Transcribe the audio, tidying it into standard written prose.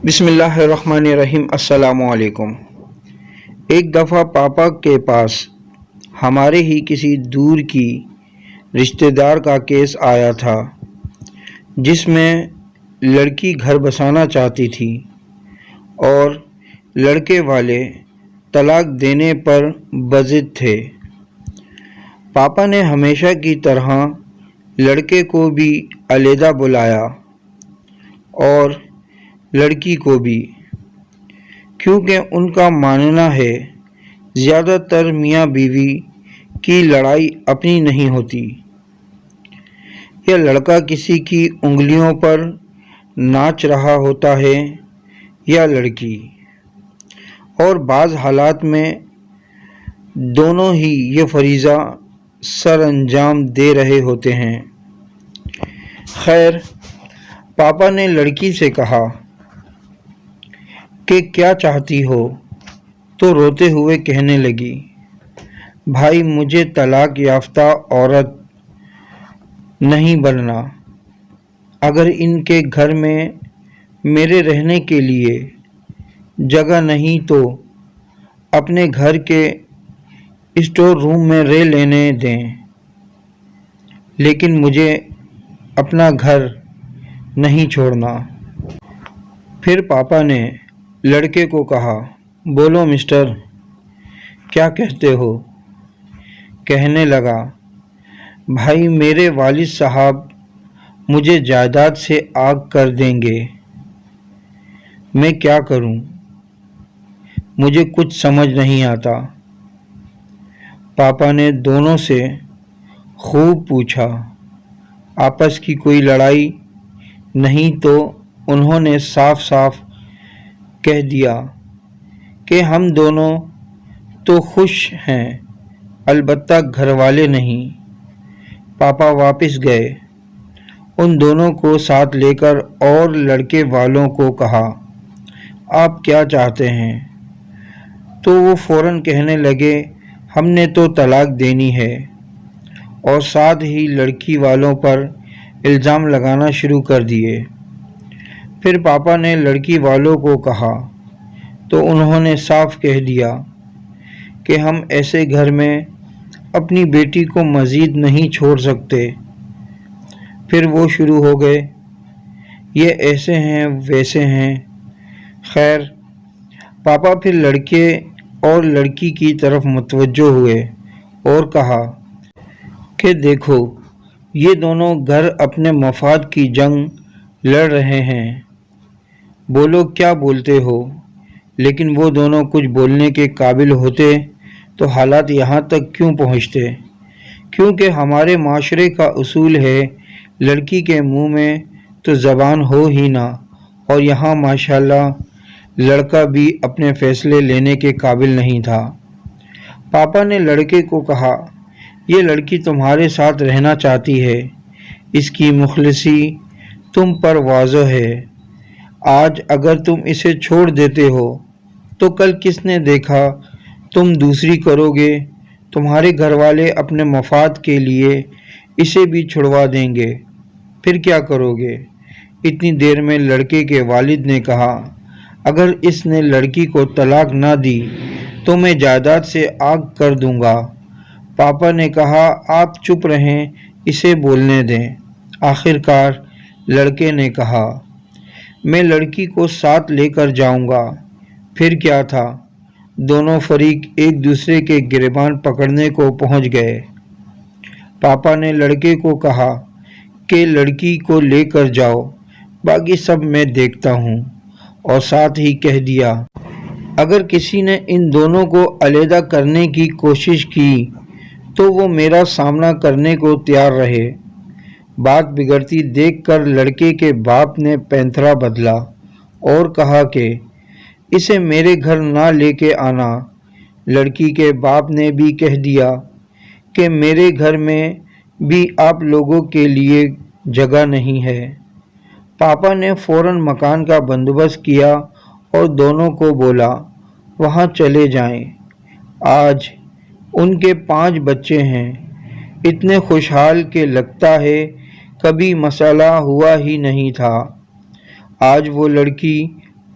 بسم اللہ الرحمن الرحیم۔ السلام علیکم۔ ایک دفعہ پاپا کے پاس ہمارے ہی کسی دور کی رشتہ دار کا کیس آیا تھا جس میں لڑکی گھر بسانا چاہتی تھی اور لڑکے والے طلاق دینے پر بضد تھے۔ پاپا نے ہمیشہ کی طرح لڑکے کو بھی علیحدہ بلایا اور لڑکی کو بھی، کیونکہ ان کا ماننا ہے زیادہ تر میاں بیوی کی لڑائی اپنی نہیں ہوتی، یا لڑکا کسی کی انگلیوں پر ناچ رہا ہوتا ہے یا لڑکی، اور بعض حالات میں دونوں ہی یہ فریضہ سر انجام دے رہے ہوتے ہیں۔ خیر، پاپا نے لڑکی سے کہا کہ کیا چاہتی ہو، تو روتے ہوئے کہنے لگی، بھائی مجھے طلاق یافتہ عورت نہیں بننا، اگر ان کے گھر میں میرے رہنے کے لیے جگہ نہیں تو اپنے گھر کے اسٹور روم میں رہ لینے دیں، لیکن مجھے اپنا گھر نہیں چھوڑنا۔ پھر پاپا نے لڑکے کو کہا، بولو مسٹر، کیا کہتے ہو؟ کہنے لگا، بھائی میرے والد صاحب مجھے جائیداد سے آگ کر دیں گے، میں کیا کروں؟ مجھے کچھ سمجھ نہیں آتا۔ پاپا نے دونوں سے خوب پوچھا، آپس کی کوئی لڑائی نہیں؟ تو انہوں نے صاف صاف کہہ دیا کہ ہم دونوں تو خوش ہیں، البتہ گھر والے نہیں۔ پاپا واپس گئے، ان دونوں کو ساتھ لے کر، اور لڑکے والوں کو کہا، آپ کیا چاہتے ہیں؟ تو وہ فوراً کہنے لگے، ہم نے تو طلاق دینی ہے، اور ساتھ ہی لڑکی والوں پر الزام لگانا شروع کر دیے۔ پھر پاپا نے لڑکی والوں کو کہا تو انہوں نے صاف کہہ دیا کہ ہم ایسے گھر میں اپنی بیٹی کو مزید نہیں چھوڑ سکتے۔ پھر وہ شروع ہو گئے، یہ ایسے ہیں ویسے ہیں۔ خیر، پاپا پھر لڑکے اور لڑکی کی طرف متوجہ ہوئے اور کہا کہ دیکھو، یہ دونوں گھر اپنے مفاد کی جنگ لڑ رہے ہیں، بولو کیا بولتے ہو؟ لیکن وہ دونوں کچھ بولنے کے قابل ہوتے تو حالات یہاں تک کیوں پہنچتے؟ کیونکہ ہمارے معاشرے کا اصول ہے، لڑکی کے منہ میں تو زبان ہو ہی نہ، اور یہاں ماشاءاللہ لڑکا بھی اپنے فیصلے لینے کے قابل نہیں تھا۔ پاپا نے لڑکے کو کہا، یہ لڑکی تمہارے ساتھ رہنا چاہتی ہے، اس کی مخلصی تم پر واضح ہے، آج اگر تم اسے چھوڑ دیتے ہو تو کل کس نے دیکھا تم دوسری کرو گے، تمہارے گھر والے اپنے مفاد کے لیے اسے بھی چھڑوا دیں گے، پھر کیا کرو گے؟ اتنی دیر میں لڑکے کے والد نے کہا، اگر اس نے لڑکی کو طلاق نہ دی تو میں جائیداد سے آگ کر دوں گا۔ پاپا نے کہا، آپ چپ رہیں، اسے بولنے دیں۔ آخر کار لڑکے نے کہا، میں لڑکی کو ساتھ لے کر جاؤں گا۔ پھر کیا تھا، دونوں فریق ایک دوسرے کے گریبان پکڑنے کو پہنچ گئے۔ پاپا نے لڑکے کو کہا کہ لڑکی کو لے کر جاؤ، باقی سب میں دیکھتا ہوں، اور ساتھ ہی کہہ دیا، اگر کسی نے ان دونوں کو علیحدہ کرنے کی کوشش کی تو وہ میرا سامنا کرنے کو تیار رہے۔ بات بگڑتی دیکھ کر لڑکے کے باپ نے پینترا بدلا اور کہا کہ اسے میرے گھر نہ لے کے آنا۔ لڑکی کے باپ نے بھی کہہ دیا کہ میرے گھر میں بھی آپ لوگوں کے لیے جگہ نہیں ہے۔ پاپا نے فوراً مکان کا بندوبست کیا اور دونوں کو بولا، وہاں چلے جائیں۔ آج ان کے 5 بچے ہیں، اتنے خوشحال کہ لگتا ہے کبھی مسئلہ ہوا ہی نہیں تھا۔ آج وہ لڑکی